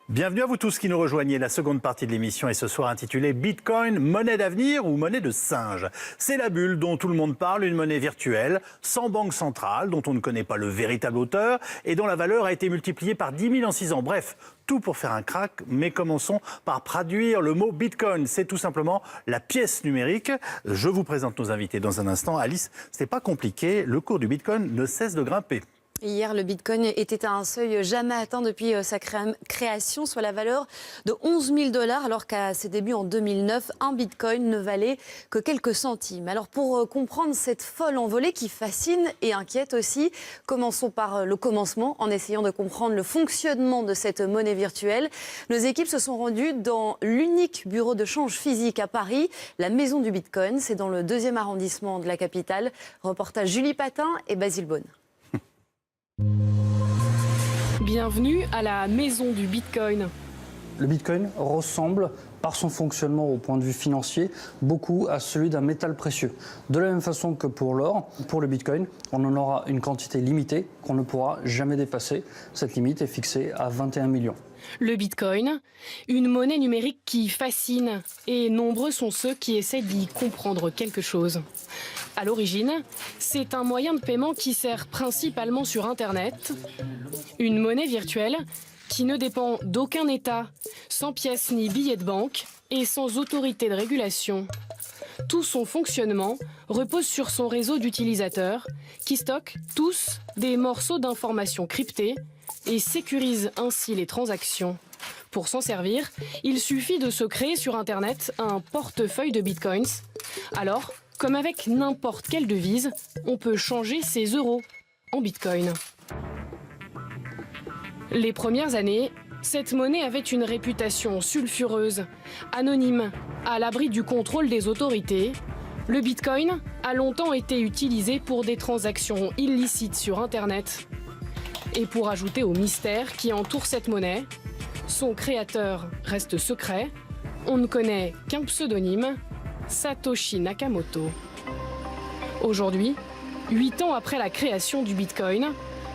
Bienvenue à vous tous qui nous rejoignez. La seconde partie de l'émission est ce soir intitulée Bitcoin, monnaie d'avenir ou monnaie de singe. C'est la bulle dont tout le monde parle, une monnaie virtuelle, sans banque centrale, dont on ne connaît pas le véritable auteur et dont la valeur a été multipliée par 10 000 en 6 ans. Bref, tout pour faire un crack, mais commençons par traduire le mot Bitcoin. C'est tout simplement la pièce numérique. Je vous présente nos invités dans un instant. Alice, c'est pas compliqué, le cours du Bitcoin ne cesse de grimper. Hier, le Bitcoin était à un seuil jamais atteint depuis sa création, soit la valeur de 11 000 $, alors qu'à ses débuts en 2009, un Bitcoin ne valait que quelques centimes. Alors pour comprendre cette folle envolée qui fascine et inquiète aussi, commençons par le commencement en essayant de comprendre le fonctionnement de cette monnaie virtuelle. Nos équipes se sont rendues dans l'unique bureau de change physique à Paris, la Maison du Bitcoin. C'est dans le 2e arrondissement de la capitale. Reportage Julie Patin et Basile Beaune. Bienvenue à la Maison du Bitcoin. Le Bitcoin ressemble, par son fonctionnement au point de vue financier, beaucoup à celui d'un métal précieux. De la même façon que pour l'or, pour le Bitcoin, on en aura une quantité limitée qu'on ne pourra jamais dépasser. Cette limite est fixée à 21 millions. Le Bitcoin, une monnaie numérique qui fascine, et nombreux sont ceux qui essaient d'y comprendre quelque chose. À l'origine, c'est un moyen de paiement qui sert principalement sur Internet. Une monnaie virtuelle qui ne dépend d'aucun État, sans pièces ni billets de banque et sans autorité de régulation. Tout son fonctionnement repose sur son réseau d'utilisateurs qui stockent tous des morceaux d'informations cryptées et sécurisent ainsi les transactions. Pour s'en servir, il suffit de se créer sur Internet un portefeuille de bitcoins. Alors, comme avec n'importe quelle devise, on peut changer ses euros en bitcoin. Les premières années, cette monnaie avait une réputation sulfureuse, anonyme, à l'abri du contrôle des autorités. Le bitcoin a longtemps été utilisé pour des transactions illicites sur Internet. Et pour ajouter au mystère qui entoure cette monnaie, son créateur reste secret, on ne connaît qu'un pseudonyme, Satoshi Nakamoto. Aujourd'hui, 8 ans après la création du Bitcoin,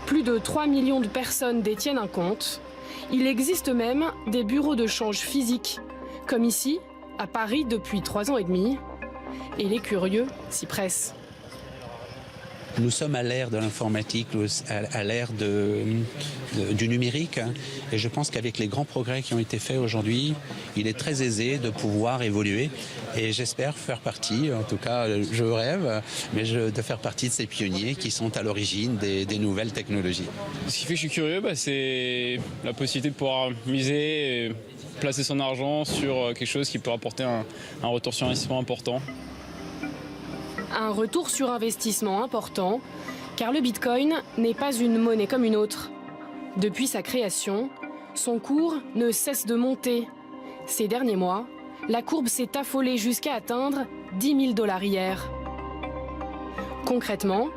plus de 3 millions de personnes détiennent un compte. Il existe même des bureaux de change physiques, comme ici, à Paris depuis 3 ans et demi. Et les curieux s'y pressent. Nous sommes à l'ère de l'informatique, à l'ère du numérique. Et je pense qu'avec les grands progrès qui ont été faits aujourd'hui, il est très aisé de pouvoir évoluer. Et j'espère faire partie, en tout cas je rêve, de faire partie de ces pionniers qui sont à l'origine des nouvelles technologies. Ce qui fait que je suis curieux, c'est la possibilité de pouvoir miser et placer son argent sur quelque chose qui peut apporter un retour sur investissement important. Un retour sur investissement important, car le Bitcoin n'est pas une monnaie comme une autre. Depuis sa création, son cours ne cesse de monter. Ces derniers mois, la courbe s'est affolée jusqu'à atteindre 10 000 $ hier. Concrètement,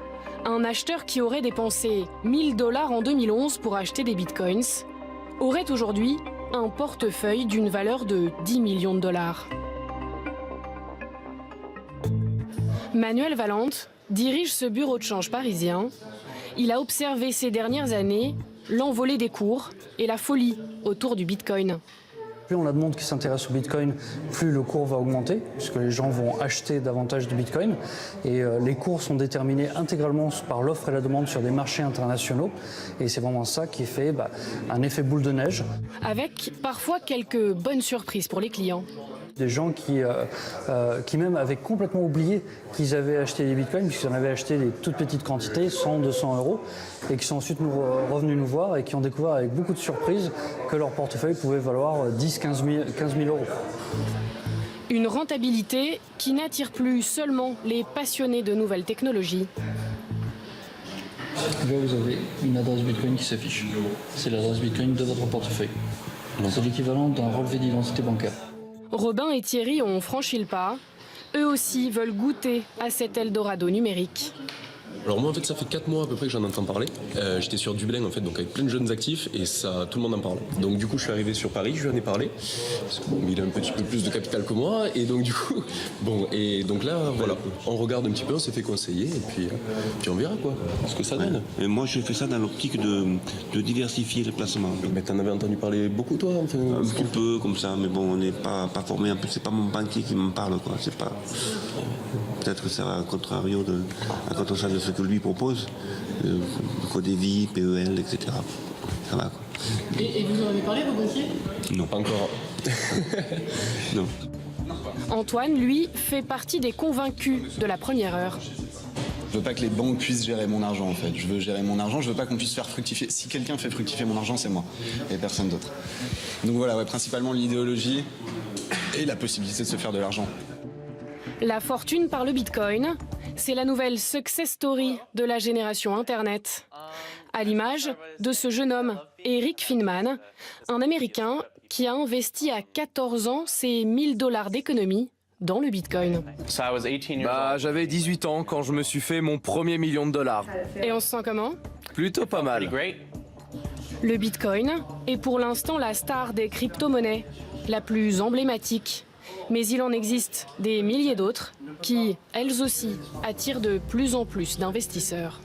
un acheteur qui aurait dépensé 1 000 $ en 2011 pour acheter des Bitcoins aurait aujourd'hui un portefeuille d'une valeur de 10 millions $. Manuel Valente dirige ce bureau de change parisien. Il a observé ces dernières années l'envolée des cours et la folie autour du Bitcoin. Plus on a de monde qui s'intéresse au Bitcoin, plus le cours va augmenter, puisque les gens vont acheter davantage de Bitcoin. Et les cours sont déterminés intégralement par l'offre et la demande sur des marchés internationaux. Et c'est vraiment ça qui fait un effet boule de neige. Avec parfois quelques bonnes surprises pour les clients. Des gens qui même avaient complètement oublié qu'ils avaient acheté des bitcoins, puisqu'ils en avaient acheté des toutes petites quantités, 100, 200 €, et qui sont ensuite revenus nous voir et qui ont découvert avec beaucoup de surprise que leur portefeuille pouvait valoir 10 000, 15 000 €. Une rentabilité qui n'attire plus seulement les passionnés de nouvelles technologies. Là, vous avez une adresse bitcoin qui s'affiche. C'est l'adresse bitcoin de votre portefeuille. C'est l'équivalent d'un relevé d'identité bancaire. Robin et Thierry ont franchi le pas. Eux aussi veulent goûter à cet Eldorado numérique. Alors moi en fait ça fait 4 mois à peu près que j'en entends parler. J'étais sur Dublin en fait, donc avec plein de jeunes actifs et ça, tout le monde en parle. Donc du coup je suis arrivé sur Paris, je lui en ai parlé. Parce que, bon, il a un petit peu plus de capital que moi et donc du coup, bon et donc là voilà, on regarde un petit peu, on s'est fait conseiller et puis on verra quoi, ce que ça donne. Et moi je fais ça dans l'optique de diversifier les placements. Mais t'en avais entendu parler beaucoup toi enfin, Un petit peu comme ça, mais bon on n'est pas formé, en plus c'est pas mon banquier qui m'en parle quoi, c'est pas... Peut-être que ça va à contrario à contrario de ce que lui propose, Codévi, PEL, etc. Ça va quoi. Et vous en avez parlé, vos banquiers ? Non. Pas encore. Non. Antoine, lui, fait partie des convaincus de la première heure. Je veux pas que les banques puissent gérer mon argent en fait. Je veux gérer mon argent, je veux pas qu'on puisse faire fructifier. Si quelqu'un fait fructifier mon argent, c'est moi et personne d'autre. Donc voilà, ouais, principalement l'idéologie et la possibilité de se faire de l'argent. La fortune par le Bitcoin, c'est la nouvelle success story de la génération Internet. À l'image de ce jeune homme, Eric Finman, un Américain qui a investi à 14 ans ses $1000 d'économie dans le Bitcoin. J'avais 18 ans quand je me suis fait mon premier $1 million. Et on se sent comment ? Plutôt pas mal. Le Bitcoin est pour l'instant la star des crypto-monnaies, la plus emblématique. Mais il en existe des milliers d'autres qui, elles aussi, attirent de plus en plus d'investisseurs.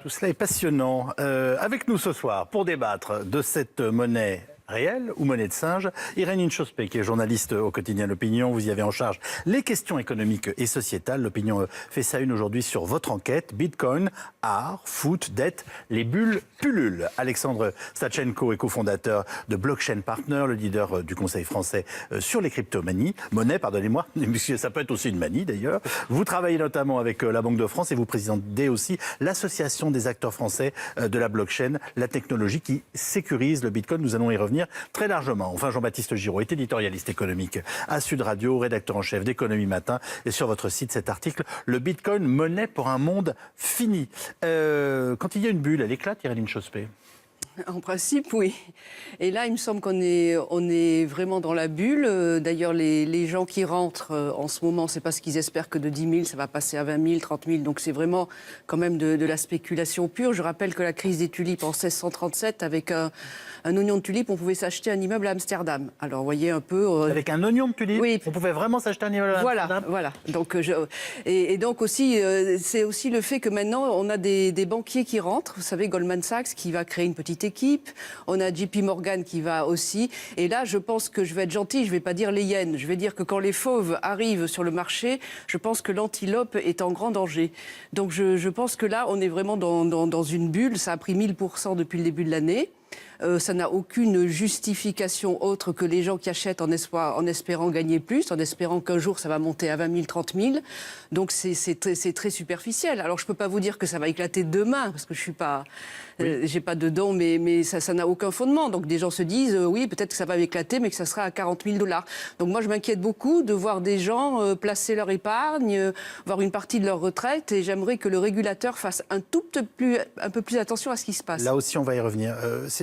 Tout cela est passionnant. Avec nous ce soir, pour débattre de cette monnaie réelle ou monnaie de singe, Irène Inchospé, qui est journaliste au quotidien L'Opinion. Vous y avez en charge les questions économiques et sociétales. L'Opinion fait sa une aujourd'hui sur votre enquête. Bitcoin, art, foot, dette, les bulles pullulent. Alexandre Stachenko est cofondateur de Blockchain Partner, le leader du Conseil français sur les crypto-monies. Pardonnez-moi, mais ça peut être aussi une manie d'ailleurs. Vous travaillez notamment avec la Banque de France et vous présidez aussi l'association des acteurs français de la blockchain, la technologie qui sécurise le Bitcoin. Nous allons y revenir très largement. Enfin, Jean-Baptiste Giraud est éditorialiste économique à Sud Radio, rédacteur en chef d'Économie Matin. Et sur votre site, cet article, le Bitcoin, monnaie pour un monde fini. Quand il y a une bulle, elle éclate, Irène Inchospé? En principe, oui. Et là, il me semble qu'on est vraiment dans la bulle. D'ailleurs, les gens qui rentrent en ce moment, c'est parce qu'ils espèrent que de 10 000, ça va passer à 20 000, 30 000. Donc c'est vraiment quand même de la spéculation pure. Je rappelle que la crise des tulipes en 1637, avec un oignon de tulipe, on pouvait s'acheter un immeuble à Amsterdam. Alors, vous voyez un peu... Avec un oignon de tulipe, oui. On pouvait vraiment s'acheter un immeuble à Amsterdam. Voilà. Donc, et donc aussi, c'est aussi le fait que maintenant, on a des banquiers qui rentrent. Vous savez, Goldman Sachs qui va créer une petite équipe. On a JP Morgan qui va aussi. Et là, je pense que je vais être gentil, je ne vais pas dire les hyènes. Je vais dire que quand les fauves arrivent sur le marché, je pense que l'antilope est en grand danger. Donc je pense que là, on est vraiment dans une bulle. Ça a pris 1000% depuis le début de l'année. Ça n'a aucune justification autre que les gens qui achètent en espérant gagner plus, en espérant qu'un jour ça va monter à 20 000, 30 000. Donc c'est très superficiel. Alors je ne peux pas vous dire que ça va éclater demain, parce que je suis pas, j'ai pas de dons, mais ça n'a aucun fondement. Donc des gens se disent, oui, peut-être que ça va éclater, mais que ça sera à 40 000 $. Donc moi je m'inquiète beaucoup de voir des gens placer leur épargne, voir une partie de leur retraite, et j'aimerais que le régulateur fasse un peu plus attention à ce qui se passe. Là aussi, on va y revenir.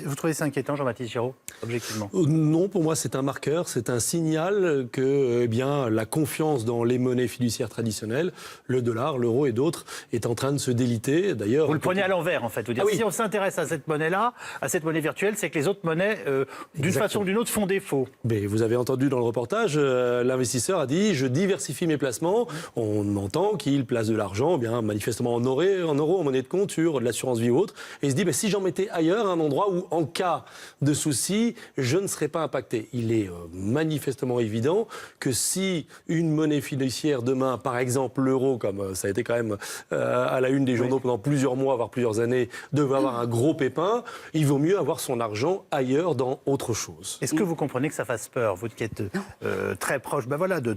Vous trouvez ça inquiétant, Jean-Baptiste Giraud, objectivement? Non, pour moi, c'est un marqueur, c'est un signal que la confiance dans les monnaies fiduciaires traditionnelles, le dollar, l'euro et d'autres, est en train de se déliter. D'ailleurs, vous le prenez à l'envers, en fait. Vous dire, si on s'intéresse à cette monnaie-là, à cette monnaie virtuelle, c'est que les autres monnaies, d'une façon ou d'une autre, font défaut. Mais vous avez entendu dans le reportage, l'investisseur a dit « je diversifie mes placements ». On entend qu'il place de l'argent, manifestement en euros, en monnaie de compte, sur de l'assurance vie ou autre, et il se dit si j'en mettais ailleurs, un endroit où, en cas de souci, je ne serais pas impacté. Il est manifestement évident que si une monnaie fiduciaire demain, par exemple l'euro, comme ça a été quand même à la une des journaux pendant plusieurs mois, voire plusieurs années, devait avoir un gros pépin, il vaut mieux avoir son argent ailleurs dans autre chose. Est-ce que vous comprenez que ça fasse peur, vous qui êtes très proche de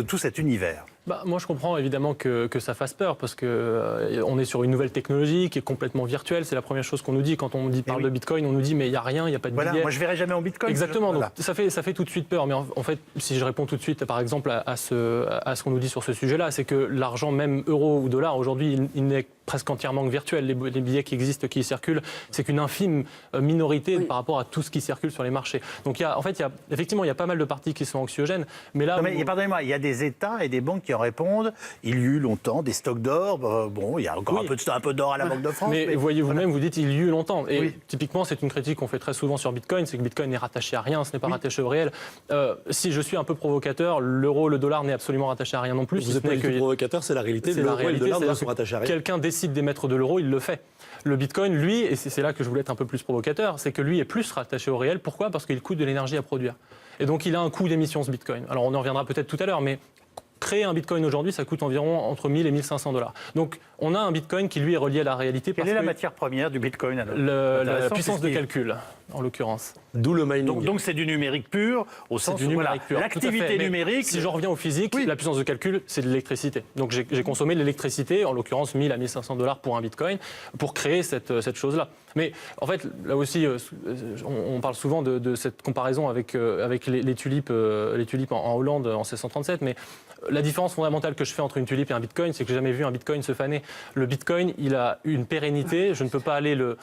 tout cet univers? Moi, je comprends évidemment que ça fasse peur, parce qu'on est sur une nouvelle technologie qui est complètement virtuelle. C'est la première chose qu'on nous dit quand on parle de Bitcoin. On nous dit mais il n'y a rien, il n'y a pas de billets. Moi je ne verrai jamais en Bitcoin. Exactement, donc ça fait tout de suite peur. Mais en fait, si je réponds tout de suite par exemple à ce qu'on nous dit sur ce sujet-là, c'est que l'argent, même euro ou dollar, aujourd'hui, il n'est presque entièrement virtuel. Les billets qui existent, qui circulent, c'est qu'une infime minorité par rapport à tout ce qui circule sur les marchés. Donc effectivement, il y a pas mal de parties qui sont anxiogènes. Mais là, pardonnez-moi, il y a des États et des banques qui en répondent. Il y a eu longtemps des stocks d'or. Bon, il y a encore un peu d'or à la Banque de France. Mais voyez vous-même, vous dites il y a eu longtemps. Et typiquement, c'est une critique qu'on fait très souvent sur Bitcoin, c'est que Bitcoin n'est rattaché à rien, ce n'est pas rattaché au réel. Si je suis un peu provocateur, l'euro, le dollar n'est absolument rattaché à rien non plus. Vous n'êtes pas du tout provocateur, c'est la réalité. L'euro et le dollar sont rattachés à rien. Quelqu'un décide d'émettre de l'euro, il le fait. Le Bitcoin, lui, et c'est là que je voulais être un peu plus provocateur, c'est que lui est plus rattaché au réel. Pourquoi ? Parce qu'il coûte de l'énergie à produire. Et donc il a un coût d'émission, ce Bitcoin. Alors on en reviendra peut-être tout à l'heure, mais créer un Bitcoin aujourd'hui, ça coûte environ entre 1000 et 1500 $. Donc on a un Bitcoin qui lui est relié à la réalité. Quelle est la matière première du Bitcoin alors ? La puissance de calcul, en l'occurrence. D'où le mining. Donc c'est du numérique pur, au sens où l'activité numérique... Si je reviens au physique, la puissance de calcul, c'est de l'électricité. Donc j'ai consommé de l'électricité, en l'occurrence 1000 à 1500 $ pour un Bitcoin, pour créer cette chose-là. Mais en fait, là aussi, on parle souvent de cette comparaison avec les tulipes en Hollande en 1637, mais la différence fondamentale que je fais entre une tulipe et un Bitcoin, c'est que j'ai jamais vu un Bitcoin se faner. Le Bitcoin, il a une pérennité. Je ne peux pas aller le...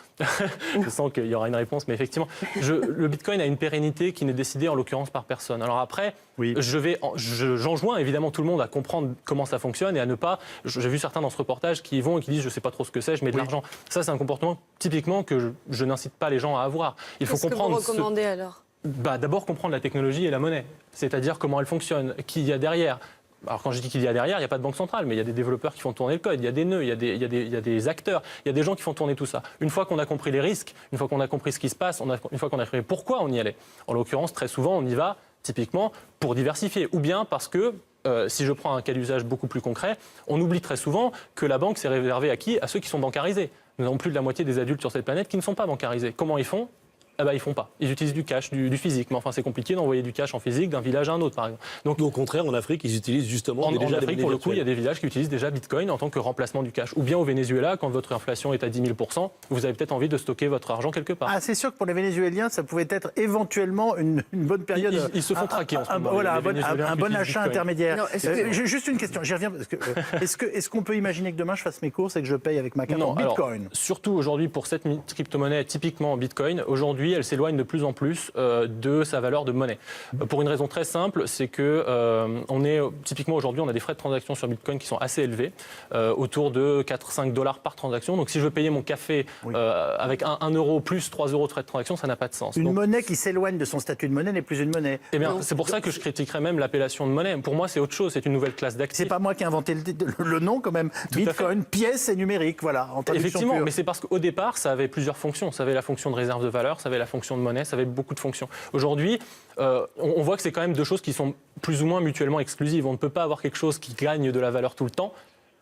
Je sens qu'il y aura une réponse, mais effectivement, le Bitcoin a une pérennité qui n'est décidée en l'occurrence par personne. Alors après, j'enjoins évidemment tout le monde à comprendre comment ça fonctionne et à ne pas... J'ai vu certains dans ce reportage qui y vont et qui disent je ne sais pas trop ce que c'est, je mets de l'argent. Ça, c'est un comportement typiquement que je n'incite pas les gens à avoir. Il faut comprendre... Qu'est-ce que vous recommandez alors ? D'abord comprendre la technologie et la monnaie, c'est-à-dire comment elle fonctionne, qui y a derrière. Alors quand je dis qu'il y a derrière, il n'y a pas de banque centrale, mais il y a des développeurs qui font tourner le code, il y a des nœuds, il y a des acteurs, il y a des gens qui font tourner tout ça. Une fois qu'on a compris les risques, une fois qu'on a compris ce qui se passe, une fois qu'on a compris pourquoi on y allait, en l'occurrence, très souvent, on y va typiquement pour diversifier, ou bien parce que, si je prends un cas d'usage beaucoup plus concret, on oublie très souvent que la banque s'est réservée à qui ? À ceux qui sont bancarisés. Nous avons plus de la moitié des adultes sur cette planète qui ne sont pas bancarisés. Comment ils font ? Ils font pas. Ils utilisent du cash, du physique. Mais enfin, c'est compliqué d'envoyer du cash en physique d'un village à un autre, par exemple. Donc, au contraire, en Afrique, ils utilisent justement en Afrique, pour le coup, il y a des villages qui utilisent déjà Bitcoin en tant que remplacement du cash. Ou bien au Venezuela, quand votre inflation est à 10 000%, vous avez peut-être envie de stocker votre argent quelque part. Ah, c'est sûr que pour les Vénézuéliens, ça pouvait être éventuellement une bonne période. Ils se font traquer en ce moment. Voilà, un bon achat intermédiaire. Non, juste une question, j'y reviens. Est-ce qu'on peut imaginer que demain, je fasse mes courses et que je paye avec ma carte en Bitcoin ? Alors, surtout aujourd'hui, pour cette crypto-monnaie, typiquement Bitcoin, aujourd'hui, elle s'éloigne de plus en plus de sa valeur de monnaie. Pour une raison très simple, c'est que typiquement aujourd'hui, on a des frais de transaction sur Bitcoin qui sont assez élevés, autour de 4-5 $ par transaction. Donc si je veux payer mon café avec 1 euro plus 3 € de frais de transaction, ça n'a pas de sens. Une monnaie qui s'éloigne de son statut de monnaie n'est plus une monnaie. Eh bien, c'est pour ça que je critiquerais même l'appellation de monnaie. Pour moi, c'est autre chose, c'est une nouvelle classe d'actifs. C'est pas moi qui ai inventé le nom quand même. Bitcoin, pièce et numérique, voilà. En effectivement, pure. mais c'est parce qu'au départ, ça avait plusieurs fonctions. Ça avait la fonction de réserve de valeur, ça avait la fonction de monnaie, ça avait beaucoup de fonctions. Aujourd'hui, on voit que c'est quand même deux choses qui sont plus ou moins mutuellement exclusives. On ne peut pas avoir quelque chose qui gagne de la valeur tout le temps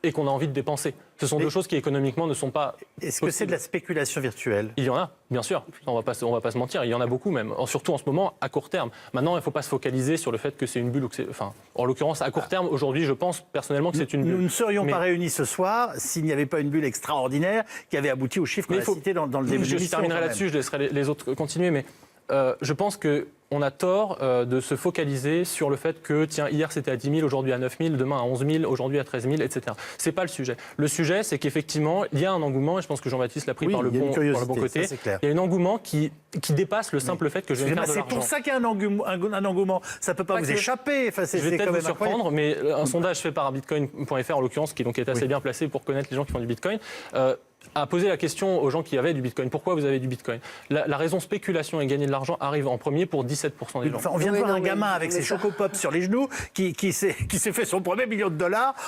et qu'on a envie de dépenser. Ce sont deux choses qui économiquement ne sont pas Est-ce que c'est de la spéculation virtuelle ? Il y en a, bien sûr. On va pas se mentir, il y en a beaucoup même. Surtout en ce moment, à court terme. Maintenant, il ne faut pas se focaliser sur le fait que c'est une bulle ou que c'est... Enfin, en l'occurrence, à court terme, aujourd'hui, je pense personnellement que c'est une bulle. Nous ne serions pas réunis ce soir s'il n'y avait pas une bulle extraordinaire qui avait abouti aux chiffres qu'on a cités dans le début de l'émission. Je terminerai là-dessus, je laisserai les autres continuer, mais je pense qu'on a tort de se focaliser sur le fait que, tiens, hier c'était à 10 000, aujourd'hui à 9 000, demain à 11 000, aujourd'hui à 13 000, etc. C'est pas le sujet. Le sujet, c'est qu'effectivement, il y a un engouement, et je pense que Jean-Baptiste l'a pris par le bon côté, il y a un engouement qui dépasse le simple fait que je vais faire de l'argent. C'est pour ça qu'il y a un engouement. Ça ne peut pas vous échapper. Enfin, je vais peut-être vous surprendre, mais un sondage fait par bitcoin.fr, en l'occurrence, qui est assez bien placé pour connaître les gens qui font du Bitcoin, a posé la question aux gens qui avaient du Bitcoin. Pourquoi vous avez du Bitcoin ? La raison spéculation et gagner de l'argent arrive en premier pour 17% des gens. Enfin, on vient de voir un gamin avec ses chocopops sur les genoux qui s'est fait son premier $1 million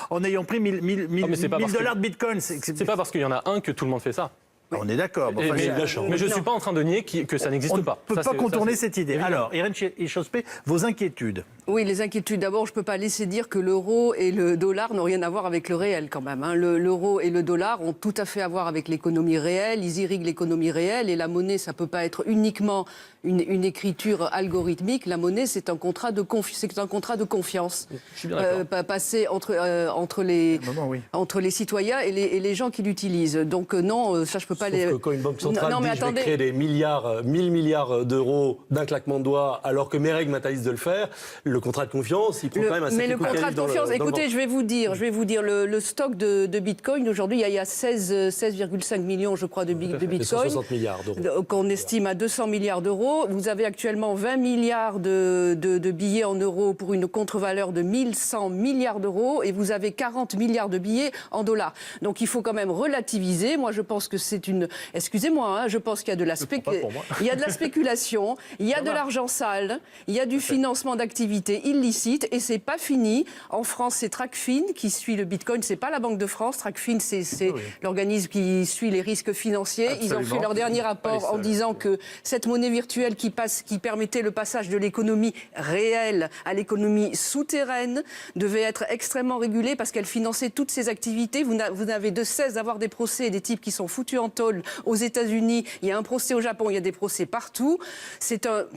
en ayant pris 1000 $ de Bitcoin. C'est pas parce qu'il y en a un que tout le monde fait ça. On est d'accord. Mais je ne suis pas en train de nier que ça n'existe pas. On ne peut pas contourner cette idée. Alors, Irène Ichospé, vos inquiétudes. Oui, les inquiétudes. D'abord, je ne peux pas laisser dire que l'euro et le dollar n'ont rien à voir avec le réel quand même. L'euro et le dollar ont tout à fait à voir avec l'économie réelle. Ils irriguent l'économie réelle et la monnaie, ça ne peut pas être uniquement une écriture algorithmique. La monnaie, c'est un contrat de confiance. Je suis bien d'accord. Passé entre les citoyens et les gens qui l'utilisent. Donc non, ça je peux pas. Sauf que quand une banque centrale dit je vais créer des 1000 milliards d'euros d'un claquement de doigts, alors que mes règles m'interdisent de le faire, le le contrat de confiance, il prend quand même un Mais sacré le coup de contrat canif de dans le- confiance, dans le écoutez, ventre. je vais vous dire le stock de Bitcoin, aujourd'hui, il y a 16,5 millions, je crois, de Bitcoin. 160 milliards d'euros. Qu'on estime à 200 milliards d'euros. Vous avez actuellement 20 milliards de billets en euros pour une contre-valeur de 1100 milliards d'euros et vous avez 40 milliards de billets en dollars. Donc il faut quand même relativiser. Moi, je pense que c'est une... Excusez-moi, je pense qu'il y a de la il y a de la spéculation, il y a de l'argent sale, il y a du financement d'activités illicites et c'est pas fini. En France, c'est Tracfin qui suit le Bitcoin, c'est pas la Banque de France. Tracfin, c'est l'organisme qui suit les risques financiers. Ils ont fait leur dernier rapport en disant que cette monnaie virtuelle qui permettait le passage de l'économie réelle à l'économie souterraine devait être extrêmement régulée parce qu'elle finançait toutes ces activités. Vous n'avez de cesse d'avoir des procès et des types qui sont foutus en tôle aux États-Unis. Il y a un procès au Japon, il y a des procès partout.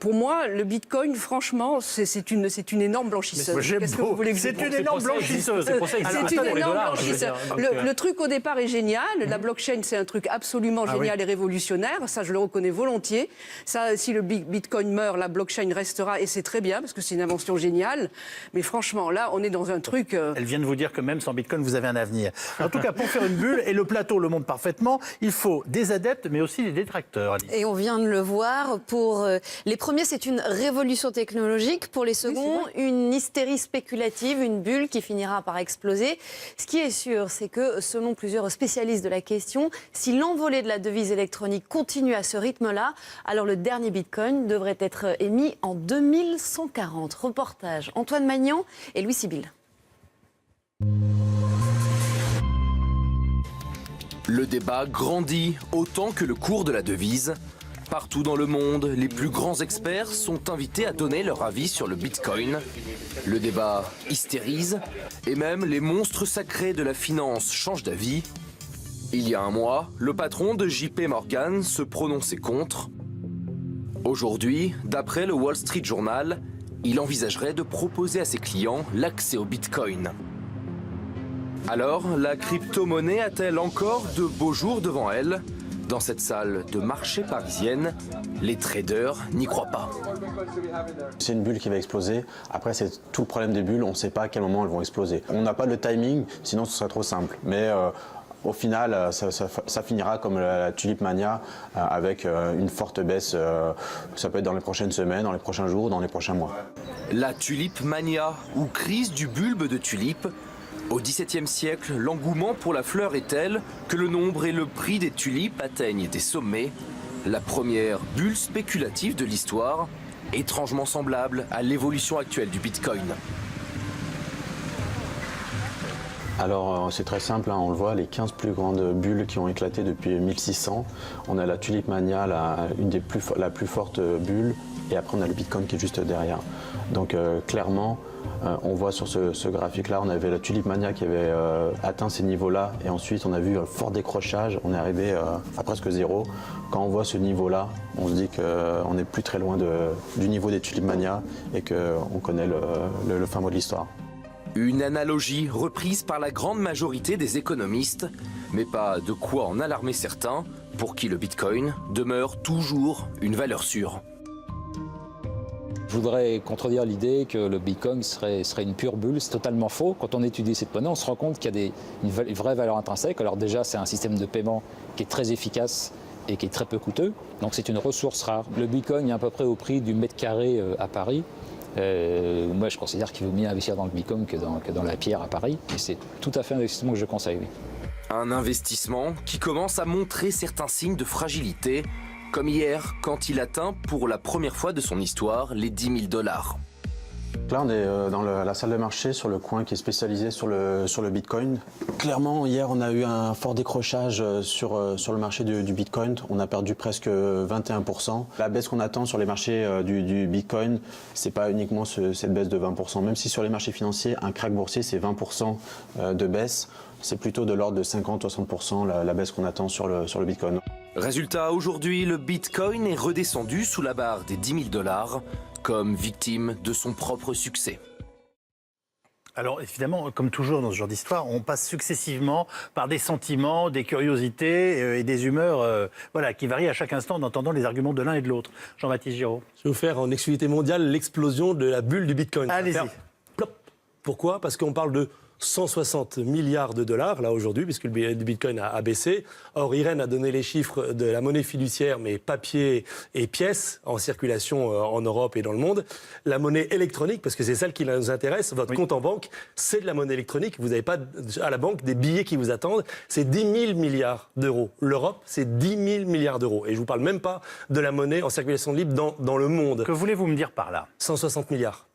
Pour moi, le Bitcoin, franchement, c'est une énorme blanchisseuse. Qu'est-ce que vous voulez que je C'est dise une énorme blanchisseuse. C'est une énorme blanchisseuse. Le truc au départ est génial. La blockchain, c'est un truc absolument génial et révolutionnaire. Ça, je le reconnais volontiers. Ça, si le Bitcoin meurt, la blockchain restera et c'est très bien parce que c'est une invention géniale. Mais franchement, là, on est dans un truc... Elle vient de vous dire que même sans Bitcoin, vous avez un avenir. En tout cas, pour faire une bulle, et le plateau le montre parfaitement, il faut des adeptes, mais aussi des détracteurs. Alice. Et on vient de le voir. Pour les premiers, c'est une révolution technologique. Pour les seconds, une hystérie spéculative, une bulle qui finira par exploser. Ce qui est sûr, c'est que selon plusieurs spécialistes de la question, si l'envolée de la devise électronique continue à ce rythme-là, alors le dernier Bitcoin devrait être émis en 2140. Reportage Antoine Magnan et Louis Sibyl. Le débat grandit autant que le cours de la devise. Partout dans le monde, les plus grands experts sont invités à donner leur avis sur le Bitcoin. Le débat hystérise et même les monstres sacrés de la finance changent d'avis. Il y a un mois, le patron de JP Morgan se prononçait contre. Aujourd'hui, d'après le Wall Street Journal, il envisagerait de proposer à ses clients l'accès au Bitcoin. Alors, la crypto-monnaie a-t-elle encore de beaux jours devant elle ? Dans cette salle de marché parisienne, les traders n'y croient pas. C'est une bulle qui va exploser. Après, c'est tout le problème des bulles. On ne sait pas à quel moment elles vont exploser. On n'a pas le timing, sinon ce serait trop simple. Mais au final, ça finira comme la Tulip Mania, avec une forte baisse. Ça peut être dans les prochaines semaines, dans les prochains jours, dans les prochains mois. La Tulip Mania, ou crise du bulbe de tulipe. Au XVIIe siècle, l'engouement pour la fleur est tel que le nombre et le prix des tulipes atteignent des sommets. La première bulle spéculative de l'histoire, étrangement semblable à l'évolution actuelle du Bitcoin. Alors c'est très simple, on le voit, les 15 plus grandes bulles qui ont éclaté depuis 1600. On a la Tulip Mania, la plus forte bulle, et après on a le Bitcoin qui est juste derrière. Donc clairement, on voit sur ce graphique-là, on avait la Tulip Mania qui avait atteint ces niveaux-là, et ensuite on a vu un fort décrochage, on est arrivé à presque zéro. Quand on voit ce niveau-là, on se dit qu'on n'est plus très loin du niveau des Tulip Mania et qu'on connaît le fin mot de l'histoire. Une analogie reprise par la grande majorité des économistes, mais pas de quoi en alarmer certains, pour qui le Bitcoin demeure toujours une valeur sûre. Je voudrais contredire l'idée que le Bitcoin serait une pure bulle. C'est totalement faux. Quand on étudie cette monnaie, on se rend compte qu'il y a une vraie valeur intrinsèque. Alors déjà, c'est un système de paiement qui est très efficace et qui est très peu coûteux. Donc c'est une ressource rare. Le Bitcoin est à peu près au prix du mètre carré à Paris. Moi, je considère qu'il vaut mieux investir dans le Bitcoin que dans la pierre à Paris. Et c'est tout à fait un investissement que je conseille. Oui. Un investissement qui commence à montrer certains signes de fragilité, comme hier, quand il atteint pour la première fois de son histoire les 10 000 $. Là, on est dans la salle de marché, sur le coin qui est spécialisé sur le Bitcoin. Clairement, hier, on a eu un fort décrochage sur le marché du Bitcoin. On a perdu presque 21%. La baisse qu'on attend sur les marchés du Bitcoin, c'est pas uniquement cette baisse de 20%. Même si sur les marchés financiers, un crack boursier, c'est 20% de baisse, c'est plutôt de l'ordre de 50-60% la baisse qu'on attend sur le Bitcoin. Résultat, aujourd'hui, le Bitcoin est redescendu sous la barre des 10 000 $, comme victime de son propre succès. Alors évidemment, comme toujours dans ce genre d'histoire, on passe successivement par des sentiments, des curiosités et des humeurs qui varient à chaque instant en entendant les arguments de l'un et de l'autre. Jean-Baptiste Giraud. Je vais vous faire en exclusivité mondiale l'explosion de la bulle du Bitcoin. Allez-y. Plop. Pourquoi ? Parce qu'on parle de 160 milliards de dollars, là, aujourd'hui, puisque le Bitcoin a baissé. Or, Irène a donné les chiffres de la monnaie fiduciaire, mais papier et pièces en circulation en Europe et dans le monde. La monnaie électronique, parce que c'est celle qui nous intéresse, votre compte en banque, c'est de la monnaie électronique. Vous n'avez pas à la banque des billets qui vous attendent. C'est 10 000 milliards d'euros. L'Europe, c'est 10 000 milliards d'euros. Et je ne vous parle même pas de la monnaie en circulation libre dans le monde. Que voulez-vous me dire par là ? 160 milliards.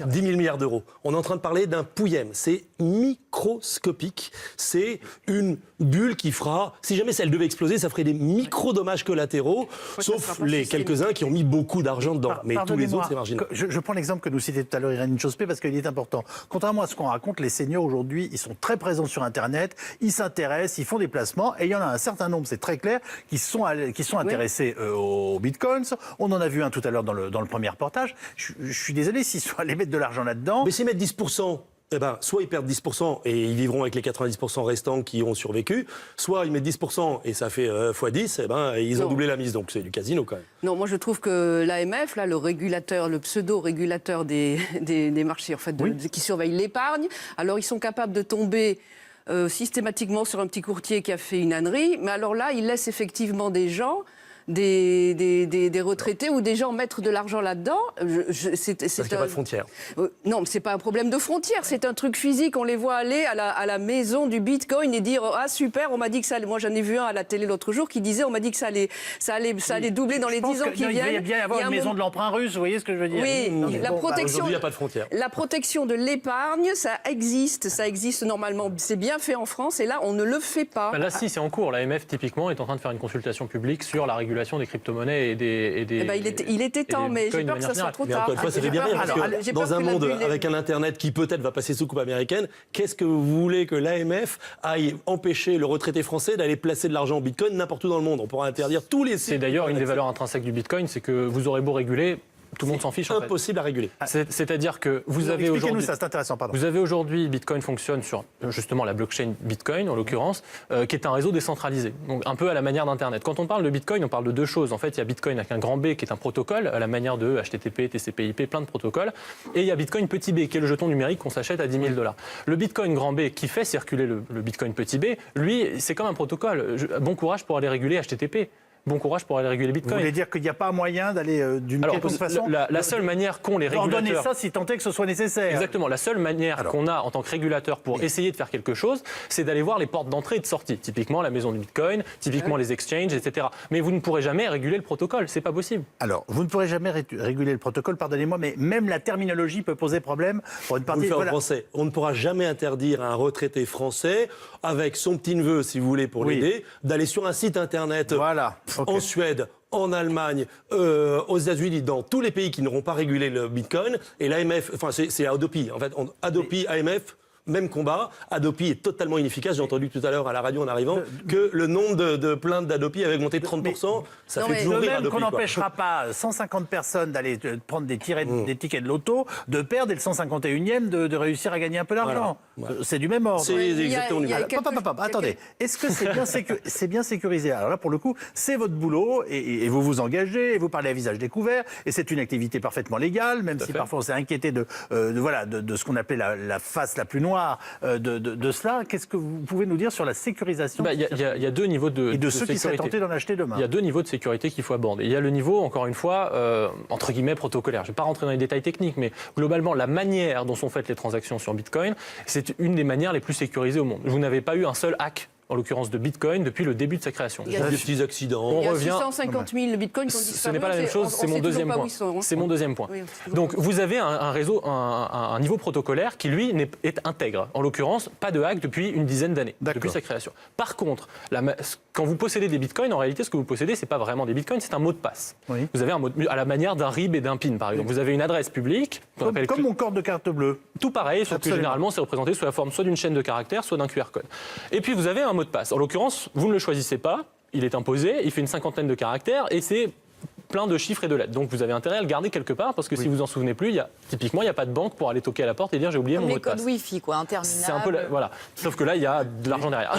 10 000 milliards d'euros. On est en train de parler d'un pouillème. C'est microscopique. C'est une bulle qui fera, si jamais elle devait exploser, ça ferait des micro-dommages collatéraux, sauf les quelques-uns qui ont mis beaucoup d'argent dedans. Mais tous les autres, c'est marginal. Je prends l'exemple que nous citait tout à l'heure Irène Chospé parce qu'il est important. Contrairement à ce qu'on raconte, les seniors aujourd'hui, ils sont très présents sur Internet, ils s'intéressent, ils font des placements et il y en a un certain nombre, c'est très clair, qui sont intéressés aux bitcoins. On en a vu un tout à l'heure dans le premier reportage. Je suis désolé s'ils sont allés mettre de l'argent là-dedans. Mais s'ils mettent 10%, soit ils perdent 10% et ils vivront avec les 90% restants qui ont survécu, soit ils mettent 10% et ça fait x10, ils ont doublé la mise. Donc c'est du casino quand même. Non, moi je trouve que l'AMF, là, le régulateur, le pseudo-régulateur des marchés, en fait, qui surveille l'épargne, alors ils sont capables de tomber systématiquement sur un petit courtier qui a fait une ânerie, mais alors là, ils laissent effectivement des gens... Des retraités ou des gens mettre de l'argent là-dedans. Parce qu'il n'y a pas de frontière. Non, c'est pas un problème de frontière, c'est un truc physique. On les voit aller à la maison du Bitcoin et dire « Ah super, on m'a dit que ça allait... » Moi j'en ai vu un à la télé l'autre jour qui disait « On m'a dit que ça allait doubler dans les 10 ans qui viennent. » Il va bien y avoir une maison de l'emprunt russe, vous voyez ce que je veux dire ? Oui, la protection... Aujourd'hui, il n'y a pas de frontière. La protection de l'épargne, ça existe normalement. C'est bien fait en France et là, on ne le fait pas. Là, si, c'est en cours. L'AMF, typiquement, est en train de faire une consultation publique sur la régulation des crypto-monnaies et des il était temps, mais j'ai peur que ça soit trop tard. Encore une fois, ça fait bien rire, parce que dans un monde avec un Internet qui peut-être va passer sous coupe américaine, qu'est-ce que vous voulez que l'AMF aille empêcher le retraité français d'aller placer de l'argent en Bitcoin n'importe où dans le monde ? On pourra interdire tous les... C'est d'ailleurs une des valeurs intrinsèques du Bitcoin, c'est que vous aurez beau réguler, tout le monde s'en fiche. Impossible à réguler. C'est-à-dire que vous avez aujourd'hui... ça, c'est intéressant, pardon. Vous avez aujourd'hui, Bitcoin fonctionne sur justement la blockchain Bitcoin, en l'occurrence, qui est un réseau décentralisé. Donc un peu à la manière d'Internet. Quand on parle de Bitcoin, on parle de deux choses. En fait, il y a Bitcoin avec un grand B qui est un protocole, à la manière de HTTP, TCP/IP, plein de protocoles. Et il y a Bitcoin petit b, qui est le jeton numérique qu'on s'achète à 10 000 $. Le Bitcoin grand B, qui fait circuler le Bitcoin petit b, lui, c'est comme un protocole. Bon courage pour aller réguler HTTP. Bon courage pour aller réguler Bitcoin. Vous voulez dire qu'il n'y a pas moyen d'aller d'une quelconque façon... La seule manière qu'ont les régulateurs... Ordonner ça si tant est que ce soit nécessaire. Exactement. La seule manière qu'on a en tant que régulateur pour essayer de faire quelque chose, c'est d'aller voir les portes d'entrée et de sortie. Typiquement la maison du Bitcoin, typiquement les exchanges, etc. Mais vous ne pourrez jamais réguler le protocole. C'est pas possible. Alors, vous ne pourrez jamais réguler le protocole, pardonnez-moi, mais même la terminologie peut poser problème pour une partie... Vous le faites en français. On ne pourra jamais interdire à un retraité français, avec son petit-neveu, si vous voulez, pour l'aider, d'aller sur un site Internet en Suède, en Allemagne, aux États-Unis, dans tous les pays qui n'auront pas régulé le Bitcoin. Et l'AMF, enfin c'est Adopi, en fait, Adopi, AMF... Même combat, Adopi est totalement inefficace. J'ai entendu tout à l'heure à la radio en arrivant que le nombre de plaintes d'Adopi avait augmenté de 30%. Ça fait toujours rire Adopi. Qu'on n'empêchera pas 150 personnes d'aller prendre des tickets de loto, de perdre et le 151e de réussir à gagner un peu d'argent. Voilà. C'est du même ordre. C'est exactement du même ordre. Attendez, est-ce que c'est bien sécurisé ? Alors là, pour le coup, c'est votre boulot et vous vous engagez, et vous parlez à visage découvert, et c'est une activité parfaitement légale, même si parfois on s'est inquiété de ce qu'on appelait la face la plus noire de cela. Qu'est-ce que vous pouvez nous dire sur la sécurisation ? Il y a deux niveaux de de ceux qui seraient tentés d'en acheter demain. Il y a deux niveaux de sécurité qu'il faut aborder. Il y a le niveau, encore une fois, entre guillemets protocolaire. Je ne vais pas rentrer dans les détails techniques, mais globalement, la manière dont sont faites les transactions sur Bitcoin, c'est une des manières les plus sécurisées au monde. Vous n'avez pas eu un seul hack, en l'occurrence de Bitcoin, depuis le début de sa création. Il y a des petits accidents. Il y a 650 000 Bitcoins qui ont disparu. Ce n'est pas la même chose, c'est mon deuxième point. C'est mon deuxième point. Donc vous avez un réseau, un niveau protocolaire qui, lui, est intègre. En l'occurrence, pas de hack depuis une dizaine d'années, depuis sa création. Par contre, quand vous possédez des Bitcoins, en réalité, ce que vous possédez, ce n'est pas vraiment des Bitcoins, c'est un mot de passe. Oui. Vous avez un mot à la manière d'un RIB et d'un PIN, par exemple. Vous avez une adresse publique. Comme mon corps de carte bleue. Tout pareil, sauf que généralement, c'est représenté sous la forme soit d'une chaîne de caractères, soit d'un QR code. Et puis vous avez un mot de passe. En l'occurrence, vous ne le choisissez pas, il est imposé, il fait une cinquantaine de caractères et c'est plein de chiffres et de lettres. Donc vous avez intérêt à le garder quelque part parce que si vous en souvenez plus, typiquement il n'y a pas de banque pour aller toquer à la porte et dire j'ai oublié Comme mon les mot de passe. codes Wi-Fi, quoi, interminables. C'est un peu voilà. Sauf que là il y a de l'argent derrière.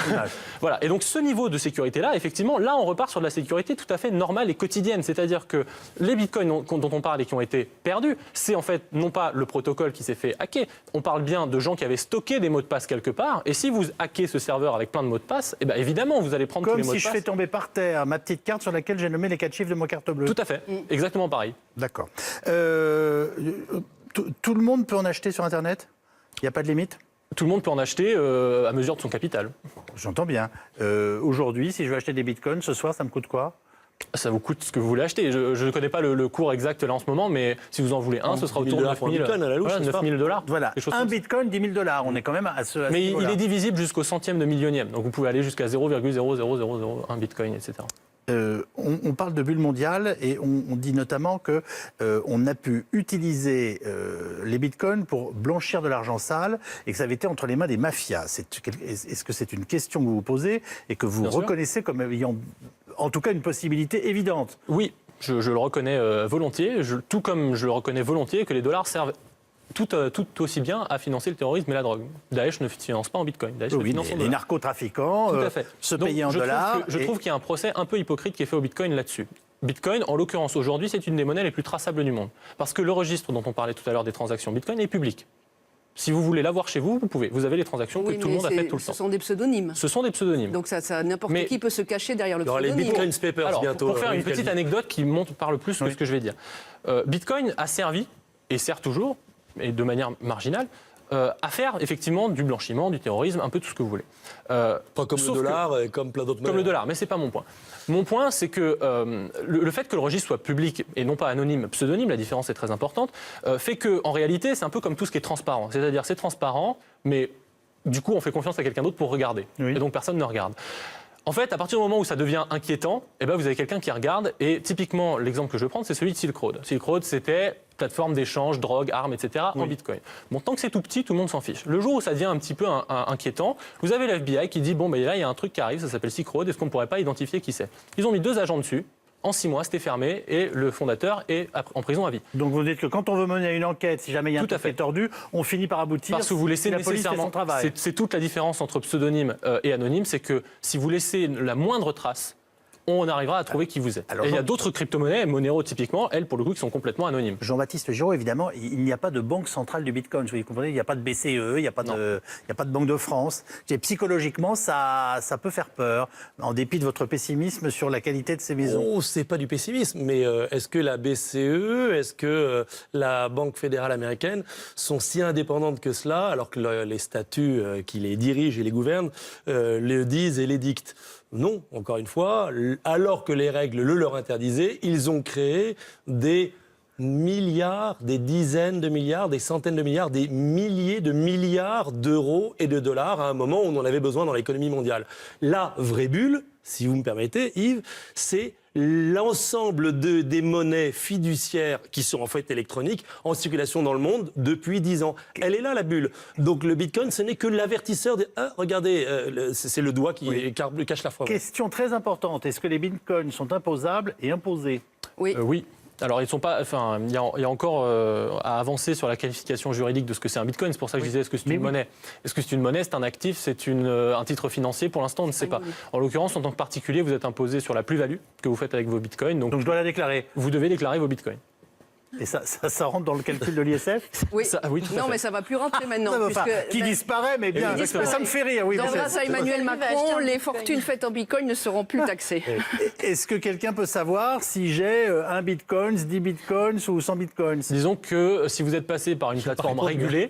Voilà. Et donc ce niveau de sécurité là, effectivement, là on repart sur de la sécurité tout à fait normale et quotidienne. C'est-à-dire que les bitcoins dont on parle et qui ont été perdus, c'est en fait non pas le protocole qui s'est fait hacker. On parle bien de gens qui avaient stocké des mots de passe quelque part. Et si vous hackez ce serveur avec plein de mots de passe, eh ben évidemment vous allez prendre tous les mots de passe. Comme si je fais tomber par terre ma petite carte sur laquelle j'ai nommé les 4 chiffres de ma carte bleue. Tout à fait, exactement pareil. D'accord. Tout le monde peut en acheter sur Internet ? Il n'y a pas de limite ? Tout le monde peut en acheter à mesure de son capital. J'entends bien. Aujourd'hui, si je veux acheter des bitcoins, ce soir, ça me coûte quoi ? Ça vous coûte ce que vous voulez acheter. Je ne connais pas le cours exact là en ce moment, mais si vous en voulez un, ce sera autour de 9 000 $. Voilà, un bitcoin, 10 000 $. On est quand même à ce mais niveau-là. il est divisible jusqu'au centième de millionième. Donc vous pouvez aller jusqu'à 0,00001 bitcoin, etc. On parle de bulle mondiale et on dit notamment qu'on a pu utiliser les bitcoins pour blanchir de l'argent sale et que ça avait été entre les mains des mafias. Est-ce que c'est une question que vous vous posez et que vous reconnaissez comme ayant en tout cas une possibilité évidente ? Oui, je le reconnais volontiers, tout comme je le reconnais volontiers que les dollars servent tout aussi bien à financer le terrorisme et la drogue. Daesh ne finance pas en bitcoin. Daesh oui, finance en les dollars. narcotrafiquants se payer en dollars. Je trouve qu'il y a un procès un peu hypocrite qui est fait au bitcoin là-dessus. Bitcoin, en l'occurrence aujourd'hui, c'est une des monnaies les plus traçables du monde. Parce que le registre dont on parlait tout à l'heure des transactions bitcoin est public. Si vous voulez l'avoir chez vous, vous pouvez. Vous avez les transactions que tout le monde a faites tout le temps. Ce sont des pseudonymes. Ce sont des pseudonymes. Donc n'importe qui peut se cacher derrière le pseudonyme. Les Bitcoin Papers Alors, bientôt. Pour faire une petite anecdote qui parle plus que ce que je vais dire. Bitcoin a servi, et sert toujours, et de manière marginale, à faire effectivement du blanchiment, du terrorisme, un peu tout ce que vous voulez. Pas comme le dollar et comme plein d'autres monnaies. Comme le dollar, mais c'est pas mon point. Mon point, c'est que le fait que le registre soit public et non pas anonyme, pseudonyme, la différence est très importante, fait qu'en réalité, c'est un peu comme tout ce qui est transparent. C'est-à-dire, c'est transparent, mais du coup, on fait confiance à quelqu'un d'autre pour regarder. Et donc, personne ne regarde. En fait, à partir du moment où ça devient inquiétant, eh ben, vous avez quelqu'un qui regarde. Et typiquement, l'exemple que je veux prendre, c'est celui de Silk Road. Silk Road, c'était plateforme d'échange, drogue, armes, etc. en Bitcoin. Bon, tant que c'est tout petit, tout le monde s'en fiche. Le jour où ça devient un petit peu inquiétant, vous avez l'FBI qui dit, bon, ben, là, il y a un truc qui arrive, ça s'appelle Silk Road, est-ce qu'on ne pourrait pas identifier qui c'est ? Ils ont mis 2 agents dessus. En 6 mois, c'était fermé et le fondateur est en prison à vie. Donc vous dites que quand on veut mener une enquête, si jamais il y a un truc qui est tordu, on finit par aboutir. Parce que vous laissez la police fait son travail. C'est toute la différence entre pseudonyme et anonyme, c'est que si vous laissez la moindre trace, on arrivera à trouver qui vous êtes. Alors, et il y a d'autres crypto-monnaies, Monero typiquement, elles pour le coup qui sont complètement anonymes. Jean-Baptiste Giraud, évidemment, il n'y a pas de banque centrale du Bitcoin. Vous comprenez, il n'y a pas de BCE, il n'y a pas de Banque de France. Et psychologiquement, ça peut faire peur, en dépit de votre pessimisme sur la qualité de ces maisons. Oh, c'est pas du pessimisme, mais est-ce que la BCE, est-ce que la Banque fédérale américaine sont si indépendantes que cela, alors que les statuts qui les dirigent et les gouvernent le disent et les dictent ? Non, encore une fois, alors que les règles le leur interdisaient, ils ont créé des milliards, des dizaines de milliards, des centaines de milliards, des milliers de milliards d'euros et de dollars à un moment où on en avait besoin dans l'économie mondiale. La vraie bulle, si vous me permettez, Yves, c'est l'ensemble des monnaies fiduciaires qui sont en fait électroniques en circulation dans le monde depuis 10 ans. Elle est là, la bulle. Donc le Bitcoin, ce n'est que l'avertisseur de « Ah, regardez, c'est le doigt qui cache la foi ». Question très importante, est-ce que les Bitcoins sont imposables et imposés ? Oui. Oui. Alors, ils sont pas. Enfin, il y a encore à avancer sur la qualification juridique de ce que c'est un bitcoin. C'est pour ça que je disais, est-ce que c'est une monnaie ? Est-ce que c'est une monnaie, c'est un actif, c'est un titre financier ? Pour l'instant, on ne sait pas. En l'occurrence, en tant que particulier, vous êtes imposé sur la plus-value que vous faites avec vos bitcoins. Donc je dois la déclarer ? Vous devez déclarer vos bitcoins. Et ça rentre dans le calcul de l'ISF ? Oui. Oui, tout à non, fait. mais ça ne va plus rentrer maintenant. Qui disparaît, mais bien. Ça me fait rire. Oui, grâce à Emmanuel Macron, les fortunes faites en bitcoin ne seront plus taxées. Est-ce que quelqu'un peut savoir si j'ai 1 bitcoin, 10 bitcoins ou 100 bitcoins ? Disons que si vous êtes passé par une plateforme régulée,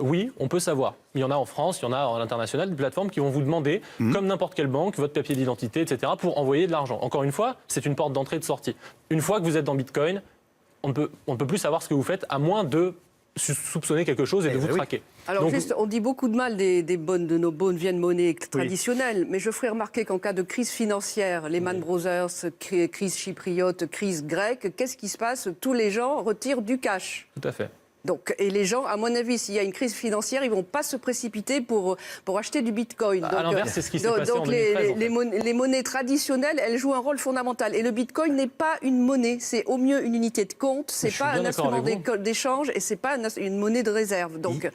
oui, on peut savoir. Il y en a en France, il y en a à l'international, des plateformes qui vont vous demander, comme n'importe quelle banque, votre papier d'identité, etc., pour envoyer de l'argent. Encore une fois, c'est une porte d'entrée et de sortie. Une fois que vous êtes dans Bitcoin, on ne peut plus savoir ce que vous faites, à moins de soupçonner quelque chose et de vous traquer. Alors donc, juste, on dit beaucoup de mal de nos bonnes vieilles monnaies traditionnelles, mais je ferai remarquer qu'en cas de crise financière, Lehman Brothers, crise chypriote, crise grecque, qu'est-ce qui se passe ? Tous les gens retirent du cash. Tout à fait. Donc, et les gens, à mon avis, s'il y a une crise financière, ils ne vont pas se précipiter pour acheter du bitcoin. À l'inverse, c'est ce qui s'est passé en 2013. Donc les monnaies traditionnelles, elles jouent un rôle fondamental. Et le bitcoin n'est pas une monnaie, c'est au mieux une unité de compte, c'est pas un instrument d'échange et c'est pas une monnaie de réserve. Donc,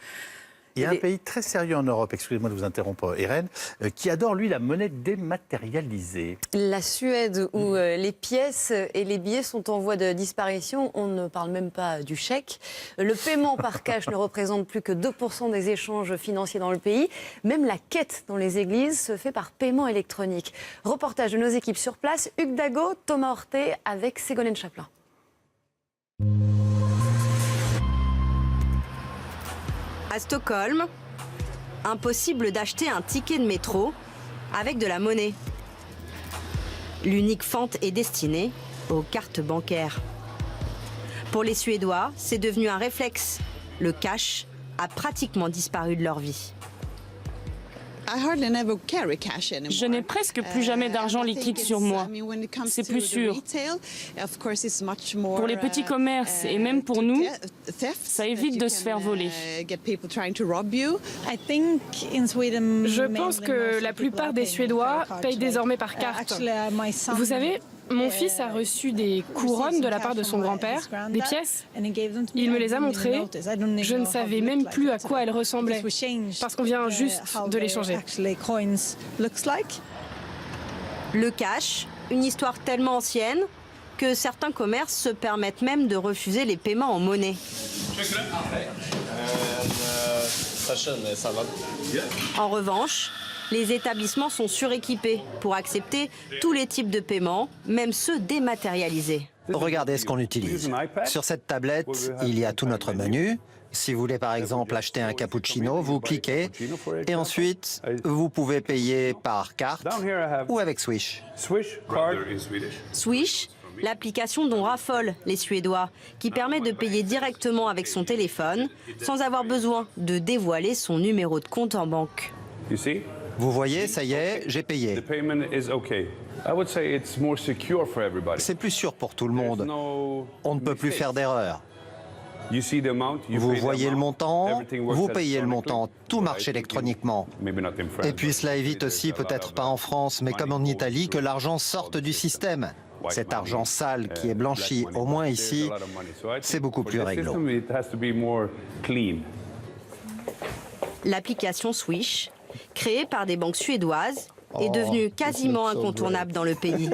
il y a un pays très sérieux en Europe, excusez-moi de vous interrompre, Irène, qui adore, lui, la monnaie dématérialisée. La Suède, où les pièces et les billets sont en voie de disparition. On ne parle même pas du chèque. Le paiement par cash ne représente plus que 2% des échanges financiers dans le pays. Même la quête dans les églises se fait par paiement électronique. Reportage de nos équipes sur place, Hugues Dago, Thomas Hortet avec Ségolène Chaplin. À Stockholm, impossible d'acheter un ticket de métro avec de la monnaie. L'unique fente est destinée aux cartes bancaires. Pour les Suédois, c'est devenu un réflexe. Le cash a pratiquement disparu de leur vie. Je n'ai presque plus jamais d'argent liquide sur moi. C'est plus sûr. Pour les petits commerces et même pour nous, ça évite de se faire voler. Je pense que la plupart des Suédois payent désormais par carte. Vous savez, mon fils a reçu des couronnes de la part de son grand-père, des pièces. Il me les a montrées. Je ne savais même plus à quoi elles ressemblaient, parce qu'on vient juste de les changer. Le cash, une histoire tellement ancienne que certains commerces se permettent même de refuser les paiements en monnaie. En revanche, les établissements sont suréquipés pour accepter tous les types de paiements, même ceux dématérialisés. Regardez ce qu'on utilise. Sur cette tablette, il y a tout notre menu. Si vous voulez par exemple acheter un cappuccino, vous cliquez et ensuite vous pouvez payer par carte ou avec Swish. Swish, l'application dont raffolent les Suédois, qui permet de payer directement avec son téléphone sans avoir besoin de dévoiler son numéro de compte en banque. Vous voyez, ça y est, j'ai payé. C'est plus sûr pour tout le monde. On ne peut plus faire d'erreur. Vous voyez le montant, vous payez le montant, tout marche électroniquement. Et puis cela évite aussi, peut-être pas en France, mais comme en Italie, que l'argent sorte du système. Cet argent sale qui est blanchi, au moins ici, c'est beaucoup plus réglo. L'application Swish, créée par des banques suédoises, est devenue quasiment incontournable dans le pays.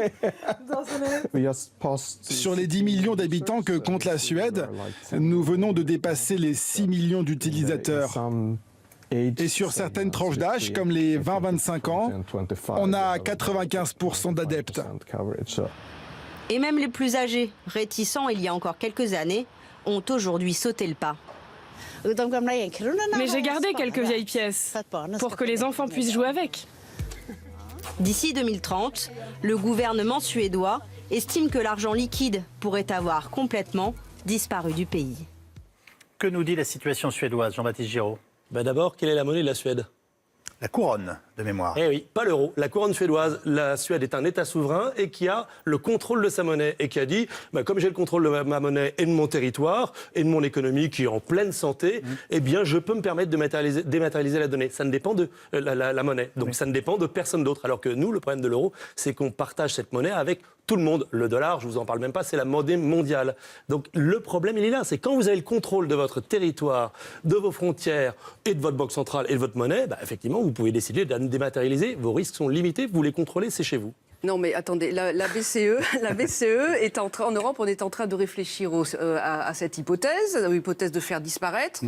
Sur les 10 millions d'habitants que compte la Suède, nous venons de dépasser les 6 millions d'utilisateurs. Et sur certaines tranches d'âge, comme les 20-25 ans, on a 95% d'adeptes. Et même les plus âgés, réticents il y a encore quelques années, ont aujourd'hui sauté le pas. Mais j'ai gardé quelques vieilles pièces pour que les enfants puissent jouer avec. D'ici 2030, le gouvernement suédois estime que l'argent liquide pourrait avoir complètement disparu du pays. Que nous dit la situation suédoise, Jean-Baptiste Giraud? D'abord, quelle est la monnaie de la Suède? La couronne, de mémoire. Eh oui, pas l'euro, la couronne suédoise. La Suède est un État souverain et qui a le contrôle de sa monnaie et qui a dit, comme j'ai le contrôle de ma monnaie et de mon territoire et de mon économie qui est en pleine santé, eh bien je peux me permettre de dématérialiser la donnée. Ça ne dépend de la monnaie, donc ça ne dépend de personne d'autre. Alors que nous, le problème de l'euro, c'est qu'on partage cette monnaie avec tout le monde. Le dollar, je vous en parle même pas, c'est la monnaie mondiale. Donc le problème, il est là, c'est quand vous avez le contrôle de votre territoire, de vos frontières et de votre banque centrale et de votre monnaie, effectivement, vous pouvez décider de la dématérialiser. Vos risques sont limités, vous les contrôlez, c'est chez vous. Non, mais attendez, la BCE est en Europe, on est en train de réfléchir à cette hypothèse de faire disparaître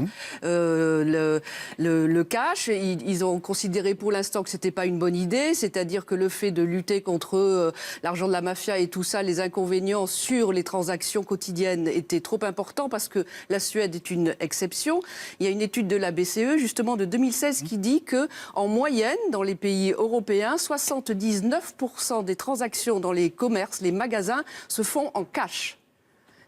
le cash. Ils ont considéré pour l'instant que c'était pas une bonne idée, c'est-à-dire que le fait de lutter contre l'argent de la mafia et tout ça, les inconvénients sur les transactions quotidiennes étaient trop importants parce que la Suède est une exception. Il y a une étude de la BCE, justement de 2016, qui dit que en moyenne, dans les pays européens, 79% des transactions dans les commerces, les magasins, se font en cash.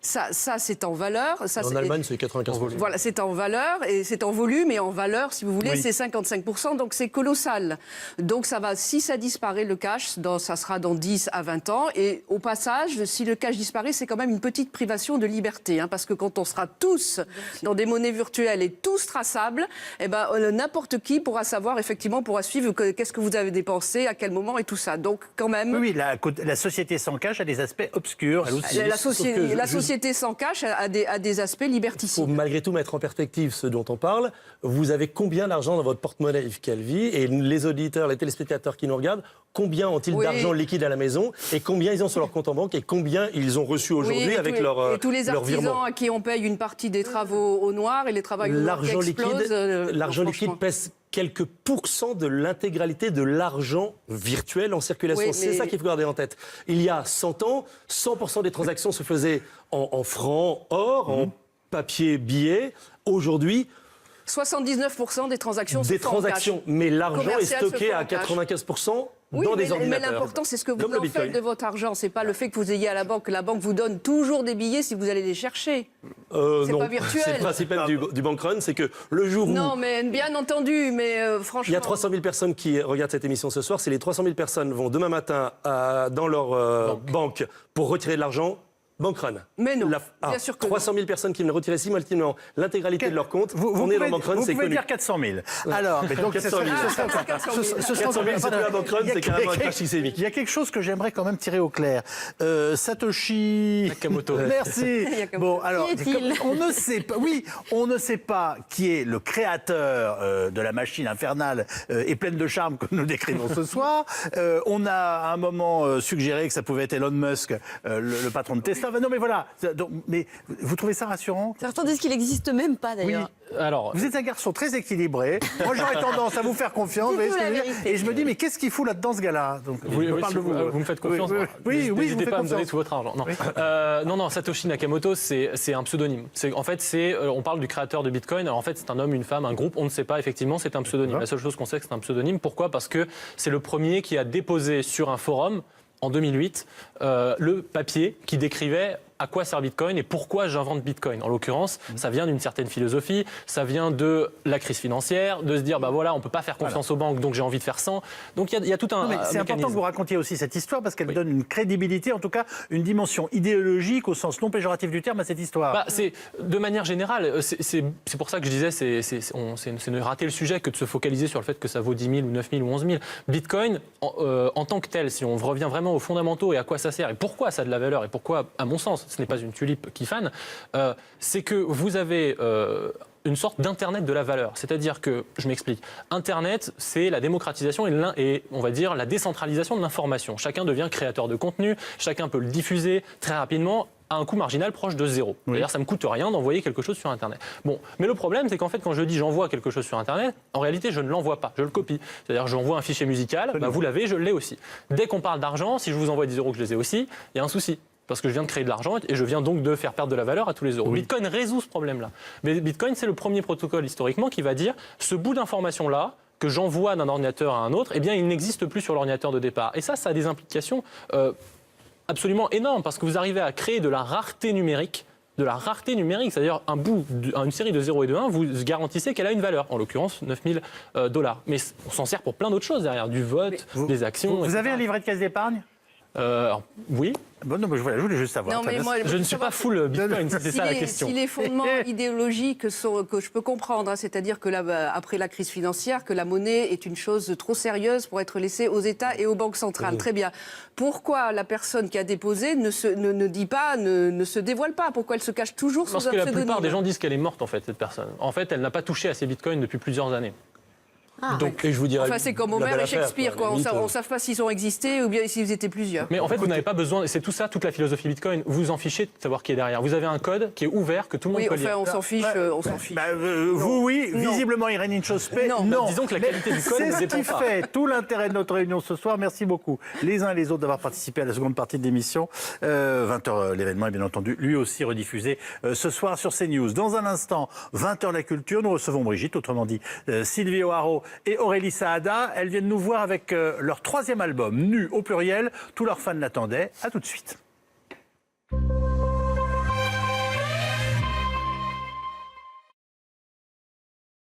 Ça c'est en valeur. Ça, en Allemagne, c'est 95%. Voilà, c'est en valeur et c'est en volume et en valeur, si vous voulez, c'est 55%, donc c'est colossal. Donc ça va, si ça disparaît, le cash, ça sera dans 10 à 20 ans. Et au passage, si le cash disparaît, c'est quand même une petite privation de liberté, parce que quand on sera tous dans des monnaies virtuelles et tous traçables, eh ben, n'importe qui pourra savoir, effectivement, pourra suivre qu'est-ce que vous avez dépensé, à quel moment et tout ça. Donc quand même... Oui, la société sans cash a des aspects obscurs. Elle aussi. La société sans cash a des aspects liberticides. Il faut malgré tout mettre en perspective ce dont on parle. Vous avez combien d'argent dans votre porte-monnaie, Yves Calvi? Et les auditeurs, les téléspectateurs qui nous regardent, combien ont-ils d'argent liquide à la maison? Et combien ils ont sur leur compte en banque? Et combien ils ont reçu aujourd'hui avec leur virement? Et tous les artisans à qui on paye une partie des travaux au noir et les travaux au noir qui explosent. L'argent liquide pèse quelques pourcents de l'intégralité de l'argent virtuel en circulation. C'est ça qu'il faut garder en tête. Il y a 100 ans, 100% des transactions se faisaient en francs, or, en papier, billet. Aujourd'hui, 79% des transactions se font en cash. Mais l'argent est stocké à 95% dans des ordinateurs. Mais l'important, c'est ce que vous en faites de votre argent. C'est pas le fait que vous ayez à la banque. La banque vous donne toujours des billets si vous allez les chercher. C'est pas virtuel. C'est le principe même du bank run, c'est que le jour où... Non, mais bien entendu, mais franchement... Il y a 300 000 personnes qui regardent cette émission ce soir. Si les 300 000 personnes vont demain matin dans leur banque pour retirer de l'argent, bank run. Mais non, bien sûr que 300 000 personnes qui ne retiraient simultanément l'intégralité de leur compte. On est dans bank run, c'est connu. Vous pouvez dire 400 000. Alors, mais donc 400 000. 400 000, c'est plus la bank run, c'est carrément un crash systémique. Il y a quelque chose que j'aimerais quand même tirer au clair. Satoshi Nakamoto. Merci. Bon, alors, on ne sait pas. Oui, on ne sait pas qui est le créateur de la machine infernale et pleine de charme que nous décrivons ce soir. On a à un moment suggéré que ça pouvait être Elon Musk, le patron de Tesla. Non, mais voilà. Donc, mais vous trouvez ça rassurant? Certains disent qu'il n'existe même pas, d'ailleurs. Oui. Alors, vous êtes un garçon très équilibré. Moi, j'aurais tendance à vous faire confiance. Et je me dis, mais qu'est-ce qu'il fout là-dedans, ce gars-là? Donc, je parle de vous. Vous me faites confiance. Oui, n'hésitez pas à me donner tout votre argent. Non, non, Satoshi Nakamoto, c'est un pseudonyme. En fait, on parle du créateur de Bitcoin. Alors, en fait, c'est un homme, une femme, un groupe. On ne sait pas, effectivement, c'est un pseudonyme. La seule chose qu'on sait, c'est un pseudonyme. Pourquoi? Parce que c'est le premier qui a déposé sur un forum, en 2008, le papier qui décrivait à quoi sert Bitcoin et pourquoi j'invente Bitcoin. En l'occurrence, ça vient d'une certaine philosophie, ça vient de la crise financière, de se dire, bah voilà, on ne peut pas faire confiance aux banques, donc j'ai envie de faire sans. Donc il y a tout un mécanisme. C'est important que vous racontiez aussi cette histoire parce qu'elle donne une crédibilité, en tout cas une dimension idéologique au sens non péjoratif du terme à cette histoire. De manière générale, c'est pour ça que je disais, c'est ne rater le sujet que de se focaliser sur le fait que ça vaut 10 000 ou 9 000 ou 11 000. Bitcoin, en tant que tel, si on revient vraiment aux fondamentaux et à quoi ça sert et pourquoi ça a de la valeur et pourquoi, à mon sens, ce n'est pas une tulipe qui fane, c'est que vous avez une sorte d'Internet de la valeur. C'est-à-dire que, je m'explique, Internet, c'est la démocratisation et on va dire la décentralisation de l'information. Chacun devient créateur de contenu, chacun peut le diffuser très rapidement à un coût marginal proche de zéro. D'ailleurs, ça ne me coûte rien d'envoyer quelque chose sur Internet. Bon, mais le problème, c'est qu'en fait, quand je dis j'envoie quelque chose sur Internet, en réalité, je ne l'envoie pas, je le copie. C'est-à-dire, j'envoie un fichier musical, vous l'avez, je l'ai aussi. Dès qu'on parle d'argent, si je vous envoie 10 euros que je les ai aussi, il y a un souci. Parce que je viens de créer de l'argent et je viens donc de faire perdre de la valeur à tous les euros. Bitcoin résout ce problème-là. Mais Bitcoin, c'est le premier protocole historiquement qui va dire ce bout d'information-là, que j'envoie d'un ordinateur à un autre, eh bien, il n'existe plus sur l'ordinateur de départ. Et ça a des implications absolument énormes, parce que vous arrivez à créer de la rareté numérique, c'est-à-dire une série de 0 et de 1, vous garantissez qu'elle a une valeur, en l'occurrence 9 000 $. Mais on s'en sert pour plein d'autres choses derrière, du vote, des actions. Vous avez un livret de caisse d'épargne? Oui. Bon, non, mais je voulais juste savoir. Non, mais moi, je ne suis pas full Bitcoin, c'était ça la question. Si les fondements idéologiques que je peux comprendre, c'est-à-dire que après la crise financière, que la monnaie est une chose trop sérieuse pour être laissée aux États et aux banques centrales. Très bien. Pourquoi la personne qui a déposé ne se dévoile pas? Pourquoi elle se cache toujours sous un pseudonyme? Parce que la plupart des gens disent qu'elle est morte, en fait, cette personne. En fait, elle n'a pas touché à ses Bitcoins depuis plusieurs années. Et je vous dirais, c'est comme Homère et Shakespeare, quoi. On ne sait pas s'ils ont existé ou bien s'ils étaient plusieurs. Mais en fait, vous n'avez pas besoin, c'est tout ça, toute la philosophie Bitcoin. Vous en fichez de savoir qui est derrière. Vous avez un code qui est ouvert, que tout le monde peut lire. Oui, on s'en fiche. Vous, oui. Non. Visiblement, Irène Inchospé, non. Disons que la qualité du code c'est ce qui fait tout l'intérêt de notre réunion ce soir. Merci beaucoup, les uns et les autres, d'avoir participé à la seconde partie de l'émission. 20h, l'événement est bien entendu, lui aussi rediffusé ce soir sur CNews. Dans un instant, 20h la culture, nous recevons Brigitte, autrement dit Sylvie O'Haraud et Aurélie Saada. Elles viennent nous voir avec leur 3e album, Nu au pluriel. Tous leurs fans l'attendaient. À tout de suite.